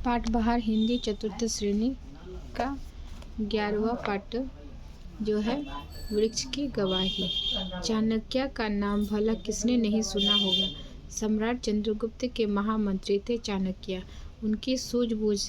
पाठबहार हिंदी चतुर्थ श्रेणी का 11वां पाठ जो है वृक्ष की गवाही। चाणक्य का नाम भला किसने नहीं सुना होगा। सम्राट चंद्रगुप्त के महामंत्री थे चाणक्य। उनकी सूझबूझ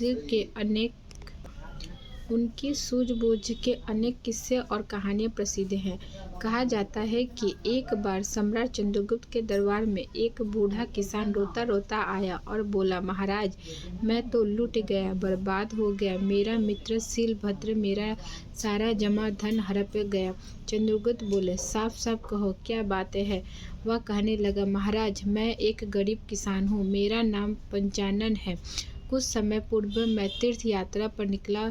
के अनेक किस्से और कहानियां प्रसिद्ध हैं। कहा जाता है कि एक बार सम्राट चंद्रगुप्त के दरबार में एक बूढ़ा किसान रोता रोता आया और बोला, महाराज, मैं तो लूट गया, बर्बाद हो गया। मेरा मित्र शीलभद्र मेरा सारा जमा धन हड़प गया। चंद्रगुप्त बोले, साफ साफ कहो, क्या बात है। वह कहने लगा, महाराज, मैं एक गरीब किसान हूँ। मेरा नाम पंचानन है। कुछ समय पूर्व मैं तीर्थ यात्रा पर निकला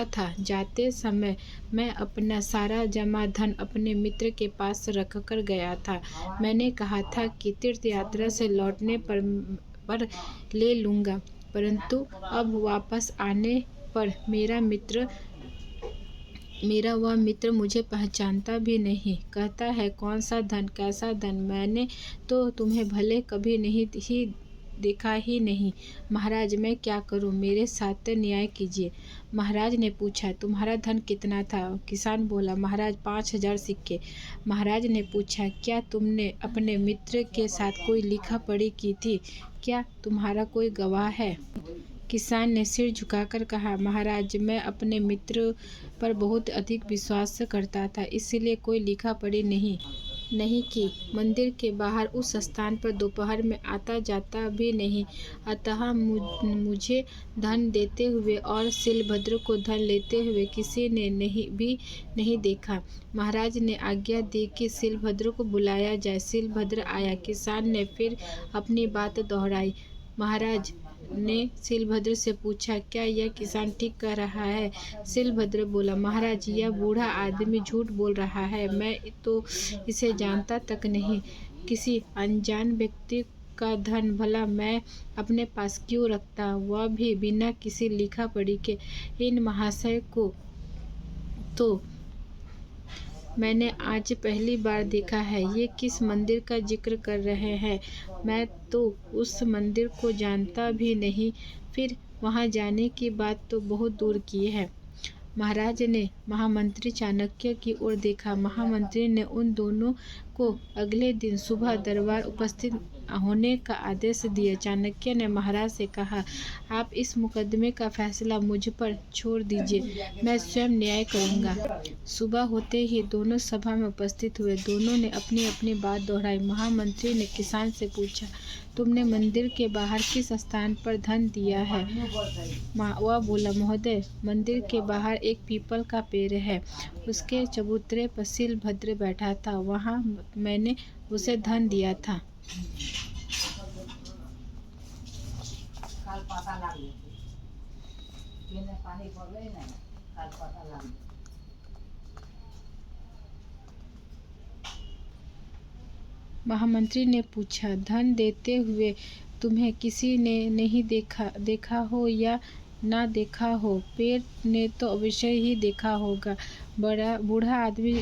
था। जाते समय मैं अपना सारा जमा धन अपने मित्र के पास रख कर गया था। मैंने कहा था कि तीर्थ यात्रा से लौटने पर ले लूँगा, परंतु अब वापस आने पर मेरा वह मित्र मुझे पहचानता भी नहीं। कहता है, कौन सा धन, कैसा धन, मैंने तो तुम्हें भले कभी देखा ही नहीं। महाराज, मैं क्या करूं, मेरे साथ न्याय कीजिए। महाराज ने पूछा, तुम्हारा धन कितना था। किसान बोला, महाराज, 5,000 सिक्के। महाराज ने पूछा, क्या तुमने अपने मित्र के साथ कोई लिखा पढ़ी की थी। क्या तुम्हारा कोई गवाह है। किसान ने सिर झुकाकर कहा, महाराज, मैं अपने मित्र पर बहुत अधिक विश्वास करता था, इसलिए कोई लिखा पढ़ी नहीं की। मंदिर के बाहर उस स्थान पर दोपहर में आता जाता भी नहीं, अतः मुझे धन देते हुए और शीलभद्र को धन लेते हुए किसी ने नहीं देखा। महाराज ने आज्ञा दी कि शीलभद्र को बुलाया जाए। शीलभद्र आया। किसान ने फिर अपनी बात दोहराई। महाराज ने शीलभद्र से पूछा, क्या यह किसान ठीक कह रहा है। शीलभद्र बोला, महाराज, यह बूढ़ा आदमी झूठ बोल रहा है। मैं तो इसे जानता तक नहीं। किसी अनजान व्यक्ति का धन भला मैं अपने पास क्यों रखता, वह भी बिना किसी लिखा पढ़ी के। इन महाशय को तो मैंने आज पहली बार देखा है। ये किस मंदिर का जिक्र कर रहे हैं। मैं तो उस मंदिर को जानता भी नहीं, फिर वहां जाने की बात तो बहुत दूर की है। महाराज ने महामंत्री चाणक्य की ओर देखा। महामंत्री ने उन दोनों को अगले दिन सुबह दरबार उपस्थित होने का आदेश दिया। चाणक्य ने महाराज से कहा, आप इस मुकदमे का फैसला मुझ पर छोड़ दीजिए, मैं स्वयं न्याय करूंगा। सुबह होते ही दोनों सभा में उपस्थित हुए। दोनों ने अपनी अपनी बात दोहराई। महामंत्री ने किसान से पूछा, तुमने मंदिर के बाहर किस स्थान पर धन दिया है। वह बोला, महोदय, मंदिर के बाहर एक पीपल का पेड़ है, उसके चबूतरे पर शीलभद्र बैठा था, वहां मैंने उसे धन दिया था। महामंत्री ने पूछा, धन देते हुए तुम्हें किसी ने नहीं देखा हो या ना देखा हो। पेड़ ने तो अवश्य ही देखा होगा। बूढ़ा आदमी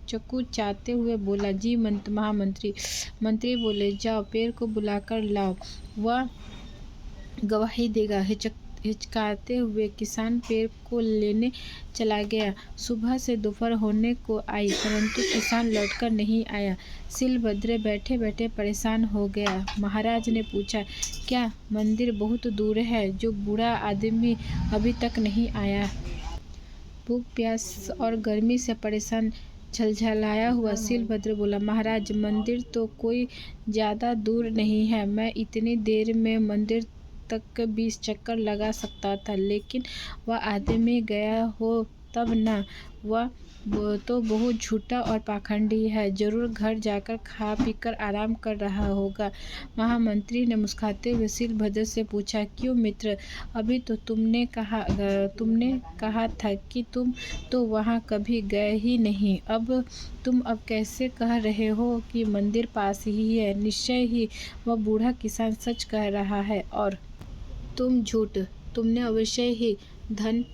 चकुचाते हुए बोला, जी महामंत्री। मंत्री बोले, जाओ पेड़ को बुलाकर लाओ, वह गवाही देगा। हिचकाते हुए किसान पेड़ को लेने चला गया। सुबह से दोपहर होने को आई, परंतु किसान लौटकर नहीं आया। शीलभद्र बैठे बैठे परेशान हो गया। महाराज ने पूछा, क्या मंदिर बहुत दूर है, जो बूढ़ा आदमी अभी तक नहीं आया। भूख प्यास और गर्मी से परेशान झलझलाया हुआ शीलभद्र बोला, महाराज, मंदिर तो कोई ज्यादा दूर नहीं है। मैं इतनी देर में मंदिर तक 20 चक्कर लगा सकता था, लेकिन वह आदमी गया हो तब ना। वह तो बहुत झूठा और पाखंडी है, जरूर घर जाकर खा पीकर आराम कर रहा होगा। महामंत्री ने मुस्कुराते हुए शीलभद्र से पूछा, क्यों मित्र, अभी तो तुमने कहा था कि तुम तो वहां कभी गए ही नहीं। तुम अब कैसे कह रहे हो कि मंदिर पास ही है। निश्चय ही वह बूढ़ा किसान सच कह रहा है और तुम झूठ। तुमने अवश्य ही धन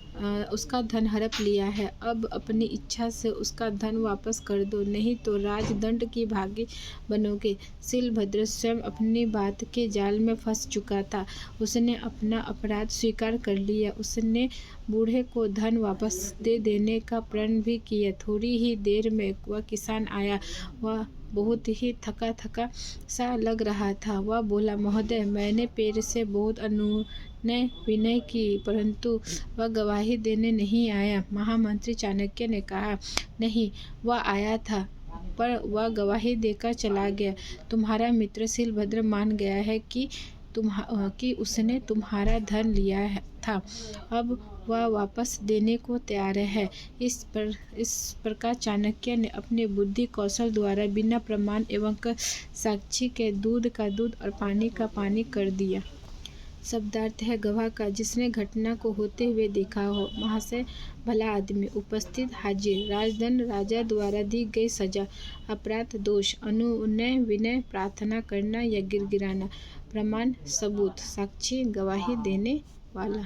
उसका धन हड़प लिया है। अब अपनी इच्छा से उसका धन वापस कर दो, नहीं तो राजदंड की भागी बनोगे। शीलभद्र स्वयं अपनी बात के जाल में फंस चुका था। उसने अपना अपराध स्वीकार कर लिया। उसने बूढ़े को धन वापस दे देने का प्रण भी किया। थोड़ी ही देर में वह किसान आया। वह बहुत ही थका थका सा लग रहा था। वह बोला, महोदय, मैंने पेड़ से बहुत अनुनय विनय की, परंतु वह गवाही देने नहीं आया। महामंत्री चाणक्य ने कहा, नहीं, वह आया था, पर वह गवाही देकर चला गया। तुम्हारा मित्र शीलभद्र मान गया है कि उसने तुम्हारा धन लिया था। अब वह वापस देने को तैयार है। इस प्रकार चाणक्य ने अपने बुद्धि कौशल द्वारा बिना प्रमाण एवं साक्षी के दूध का दूध और पानी का पानी कर दिया। शब्दार्थ है गवाह का, जिसने घटना को होते हुए देखा हो। महाशय, भला आदमी। उपस्थित हाजिर। राजदंड, राजा द्वारा दी गई सजा। अपराध, दोष, अनुनय विनय, प्रार्थना करना या गिड़गिड़ाना। प्रमाण, सबूत, साक्षी, गवाही देने वाला।